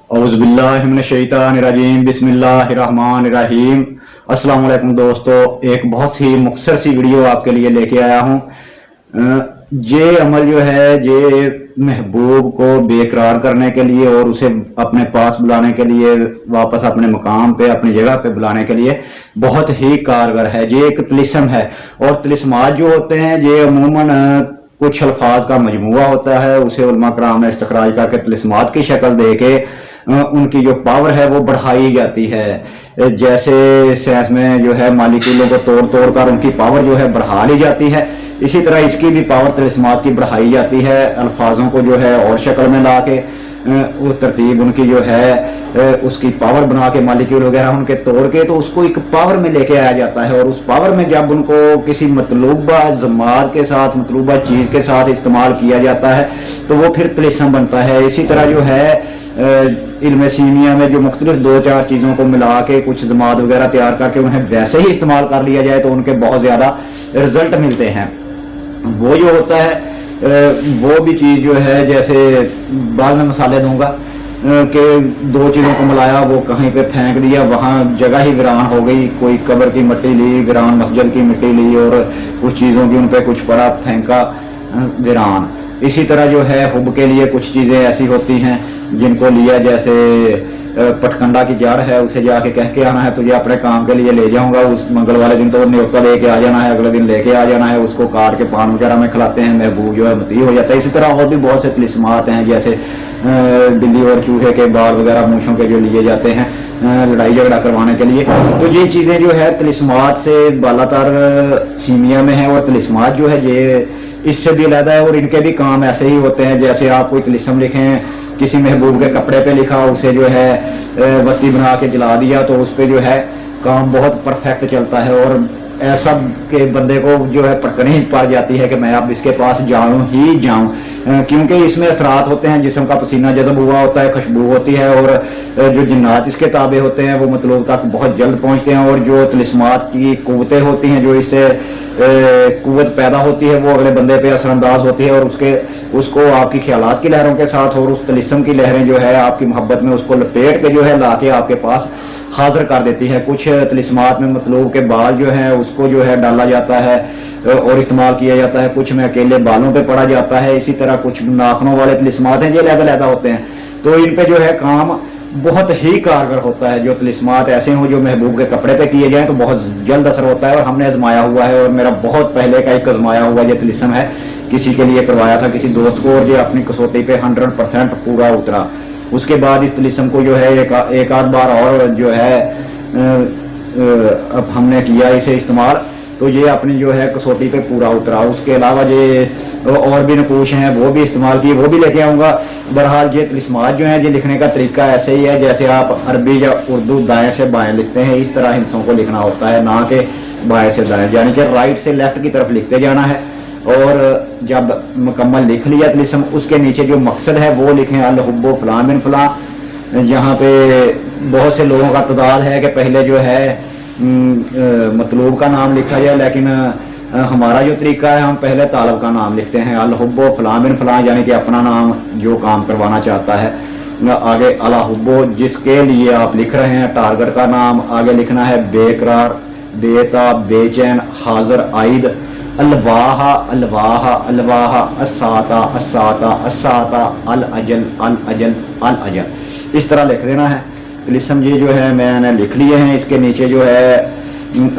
औज़ुबिल्लाहिमिनश्शैतानिर्रजीम बिस्मिल्लाहिर्रहमानिर्रहीम। अस्सलाम वालेकुम दोस्तों, एक बहुत ही मुख्तसर सी वीडियो आपके लिए लेके आया हूँ। ये अमल जो है ये महबूब को बेकरार करने के लिए और उसे अपने पास बुलाने के लिए, वापस अपने मकाम पे अपनी जगह पे बुलाने के लिए बहुत ही कारगर है। ये एक तिलिस्म है और तिलिस्मात जो होते हैं ये अमूमन कुछ अल्फाज का मजमूआ होता है, उसे उलमा कराम ने इस्तखराज करके तिलिस्मात की शक्ल दे के उनकी जो पावर है वो बढ़ाई जाती है। जैसे साइंस में जो है मालिक्यूलों को तोड़ तोड़ कर उनकी पावर जो है बढ़ा ली जाती है, इसी तरह इसकी भी पावर तिलिस्मात की बढ़ाई जाती है। अल्फाजों को जो है और शक्ल में ला के वो तरतीब उनकी जो है उसकी पावर बना के मालिक्यूल वगैरह उनके तोड़ के तो उसको एक पावर में लेके आया जाता है। और उस पावर में जब उनको किसी मतलूबा जमात के साथ, मतलूबा चीज़ के साथ इस्तेमाल किया जाता है तो वो फिर तिलिस्म बनता है। इसी तरह जो है इल्म सीमिया में जो मुख्तलिफ दो चार चीज़ों को मिला के कुछ जमात वगैरह तैयार करके उन्हें वैसे ही इस्तेमाल कर लिया जाए तो उनके बहुत ज़्यादा रिजल्ट मिलते हैं। वो जो होता है वो भी चीज़ जो है, जैसे बाद में मसाले दूंगा कि दो चीज़ों को मिलाया, वो कहीं पे फेंक दिया, वहाँ जगह ही वीरान हो गई। कोई कब्र की मिट्टी ली, वीरान मस्जिद की मिट्टी ली और कुछ चीज़ों की उन पर कुछ पड़ा, फेंका, वीरान। इसी तरह जो है हुब के लिए कुछ चीज़ें ऐसी होती हैं जिनको लिया, जैसे पटकंडा की जड़ है, उसे जाके कह के आना है तुझे अपने काम के लिए ले जाऊंगा, उस मंगल वाले दिन तो न्योता लेके आ जाना है, अगले दिन लेके आ जाना है। उसको काट के पान वगैरह में खिलाते हैं, महबूब जो है मती हो जाता है। इसी तरह और भी बहुत से तिलिस्मात हैं, जैसे बिल्ली और चूहे के बाल वगैरह मूछों के जो लिए जाते हैं लड़ाई झगड़ा करवाने के लिए। तो ये चीज़ें जो है तिलिस्मात से बालातर सीमिया में है और तिलिस्मात जो है ये इससे भी अलग है और इनके भी काम ऐसे ही होते हैं। जैसे आप कोई तिलिस्म लिखें, किसी महबूब के कपड़े पे लिखा, उसे जो है बत्ती बना के जला दिया तो उस पर जो है काम बहुत परफेक्ट चलता है और ऐसा के बंदे को जो है पटकनी ही पड़ जाती है कि मैं अब इसके पास जाऊं ही जाऊं, क्योंकि इसमें असरात होते हैं, जिस्म का पसीना जज़ब हुआ होता है, खुशबू होती है और जो जिन्नात इसके ताबे होते हैं वो मतलूब तक बहुत जल्द पहुंचते हैं। और जो तिलिस्मात की कुव्वतें होती हैं, जो इससे कुव्वत पैदा होती है, वो अगले बंदे पे असरअंदाज होती है और उसको आपकी ख्यालात की लहरों के साथ और उस तिलिस्म की लहरें जो है आपकी मोहब्बत में उसको लपेट के जो है ला के आपके पास हाजिर कर देती है। कुछ तिलिस्मात में मतलूब के बाल जो है उसको जो है डाला जाता है और इस्तेमाल किया जाता है, कुछ में अकेले बालों पे पड़ा जाता है। इसी तरह कुछ नाखनों वाले तिलिस्मात हैं, ये लहदा होते हैं, तो इन पे जो है काम बहुत ही कारगर होता है। जो तिलिस्मात ऐसे हों जो महबूब के कपड़े पे किए जाएं तो बहुत जल्द असर होता है और हमने आजमाया हुआ है और मेरा बहुत पहले का एक आजमाया हुआ ये तिलिस्म है, किसी के लिए करवाया था किसी दोस्त को, और ये अपनी कसौटी पे 100% पूरा उतरा। उसके बाद इस तिलिस्म को जो है एक आध बार और जो है अब हमने किया इसे इस्तेमाल, तो ये अपनी जो है कसौटी पे पूरा उतरा। उसके अलावा ये और भी नकूश हैं वो भी इस्तेमाल किए, वो भी लेके आऊँगा। बहरहाल ये तिलिस्मात जो हैं ये लिखने का तरीका ऐसे ही है जैसे आप अरबी या उर्दू दाएं से बाएं लिखते हैं, इस तरह हिंसों को लिखना होता है, ना कि बाएं से दाएं, यानी कि राइट से लेफ्ट की तरफ लिखते जाना है। और जब मुकम्मल लिख लिया तिलिस्म, उसके नीचे जो मकसद है वो लिखें, अल हुब्बु फलां बिन फलां। यहाँ पे बहुत से लोगों का तजाद है कि पहले जो है मतलूब का नाम लिखा जाए, लेकिन हमारा जो तरीका है हम पहले तालब का नाम लिखते हैं, अल हुब्बु फलां बिन फलां, यानी कि अपना नाम जो काम करवाना चाहता है। आगे अला हुब्बु जिसके लिए आप लिख रहे हैं, टारगेट का नाम, आगे लिखना है बेकरार, बेताब, बेचैन, हाजिर, आइद, अलवाहा, अलवाहा, अलवाहा, असाता, असाता, असाता, अल अजल, अल अजल, अल अजल। इस तरह लिख देना है। तिलिस्म ये जो है मैंने लिख लिए हैं, इसके नीचे जो है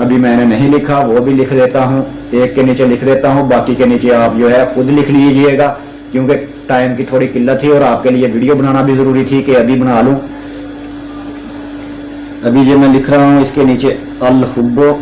अभी मैंने नहीं लिखा वो भी लिख देता हूँ, एक के नीचे लिख देता हूँ, बाकी के नीचे आप जो है खुद लिख लीजिएगा, क्योंकि टाइम की थोड़ी किल्लत थी और आपके लिए वीडियो बनाना भी ज़रूरी थी कि अभी बना लूँ। अभी जो मैं लिख रहा हूँ इसके नीचे अल हुब्बु,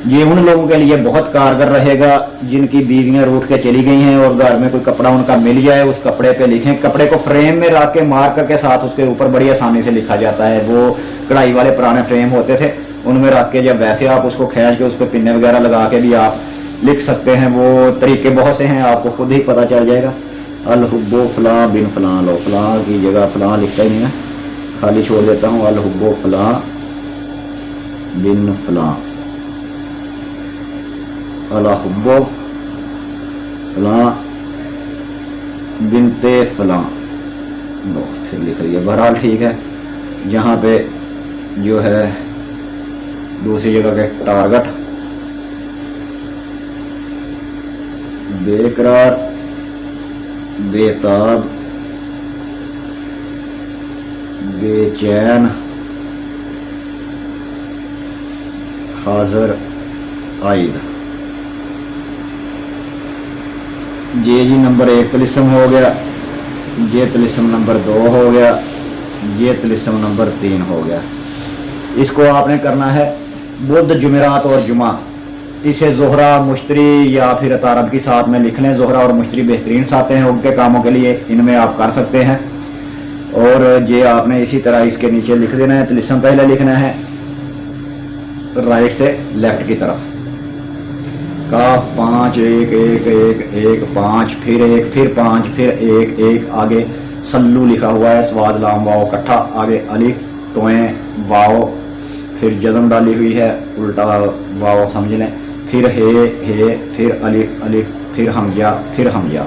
ये उन लोगों के लिए बहुत कारगर रहेगा जिनकी बीवियां रूठ के चली गई हैं और घर में कोई कपड़ा उनका मिल जाए, उस कपड़े पे लिखें। कपड़े को फ्रेम में रख के मार्कर के साथ उसके ऊपर बड़ी आसानी से लिखा जाता है। वो कढ़ाई वाले पुराने फ्रेम होते थे, उनमें रख के जब वैसे आप उसको खींच के उस पर पिन्ने वगैरह लगा के भी आप लिख सकते हैं। वो तरीके बहुत से हैं, आपको खुद ही पता चल जाएगा। अल हुब्बु फलां बिन फलां, लो फलां की जगह फलां लिखता ही नहीं है, खाली छोड़ देता हूँ। अल हुब्बु फलां बिन फलां, अल हुब्बु फलां बिनते फलां, फिर लिख दिया, बहरहाल ठीक है। यहाँ पे जो है दूसरी जगह के टारगेट बेकरार, बेताब, बेचैन, हाजिर, आइद। ये जी नंबर 1 तिलिस्म हो गया, ये तिलिस्म नंबर 2 हो गया, ये तिलिस्म नंबर 3 हो गया। इसको आपने करना है बुध, जुमेरात और जुमा। इसे ज़ोहरा, मुश्तरी या फिर अतारद की साथ में लिख लें। ज़ोहरा और मुश्तरी बेहतरीन साथें हैं उनके कामों के लिए, इनमें आप कर सकते हैं। और ये आपने इसी तरह इसके नीचे लिख देना है। तिलिस्म पहले लिखना है राइट से लेफ्ट की तरफ। काफ 5 1 1 1 1 5, फिर 1, फिर 5, फिर 1 1, आगे सल्लू लिखा हुआ है, स्वाद लाम वाओ इकट्ठा, आगे अलिफ तोएं वाओ, फिर जज़म डाली हुई है, उल्टा वाओ समझ लें, फिर हे, फिर अलिफ अलिफ, फिर हमजा, फिर हमजा।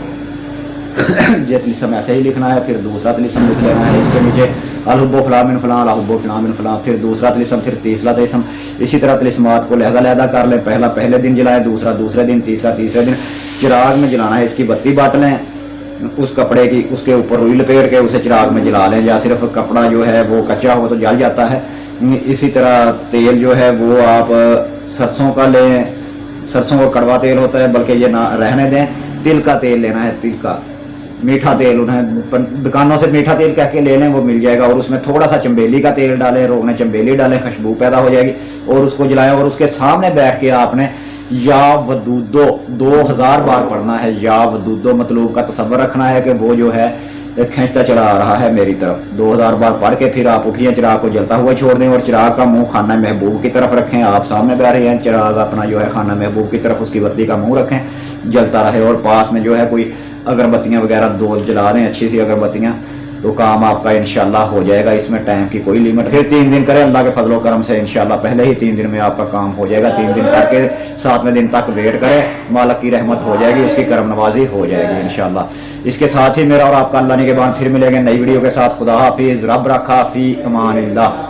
ये तिलिस्म ऐसे ही लिखना है। फिर दूसरा तिलिस्म लिख लेना है इसके नीचे, अलहुब्बो फलां मिन फलां, अलहुब्बो फलां मिन फलां, फिर दूसरा तिलिस्म, फिर तीसरा तिलिस्म। इसी तरह तिलिस्मात को लहदा कर लें। पहला पहले दिन जलाएं, दूसरा दूसरे दिन, तीसरा तीसरे दिन। चिराग में जलाना है, इसकी बत्ती बांट लें, उस कपड़े की उसके ऊपर रुई लपेट के उसे चिराग में जला लें। या सिर्फ कपड़ा जो है वो कच्चा हो तो जल जाता है। इसी तरह तेल जो है वो आप सरसों का लें, सरसों का कड़वा तेल होता है, बल्कि ये ना रहने दें, तिल का तेल लेना है, तिल का मीठा तेल। उन्हें दुकानों से मीठा तेल कह के ले लें, वो मिल जाएगा। और उसमें थोड़ा सा चंबेली का तेल डालें, रोगने चंबेली डालें, खुशबू पैदा हो जाएगी। और उसको जलाएं और उसके सामने बैठ के आपने या वदूदो 2000 बार पढ़ना है। या वदूदो मतलूब का तसव्वुर रखना है कि वो जो है खींचता चला आ रहा है मेरी तरफ। 2000 बार पढ़ के फिर आप उठिए, चिराग को जलता हुआ छोड़ दें और चिराग का मुंह खाना महबूब की तरफ रखें। आप सामने बैठ रहे हैं, चिराग अपना जो है खाना महबूब की तरफ, उसकी बत्ती का मुंह रखें, जलता रहे। और पास में जो है कोई अगरबत्तियां वगैरह 2 जला दें, अच्छी सी अगरबत्तियां, तो काम आपका इंशाल्लाह हो जाएगा। इसमें टाइम की कोई लिमिट। फिर 3 दिन करें अल्लाह के फजलो करम से, इंशाल्लाह पहले ही 3 दिन में आपका काम हो जाएगा। 3 दिन करके 7वें दिन तक वेट करें, मालिक की रहमत हो जाएगी, उसकी करम नवाजी हो जाएगी इंशाल्लाह। इसके साथ ही मेरा और आपका अल्लाह ने के बाद फिर मिलेंगे नई वीडियो के साथ। खुदा हाफिज, रब रखा फी अमानिल्लाह।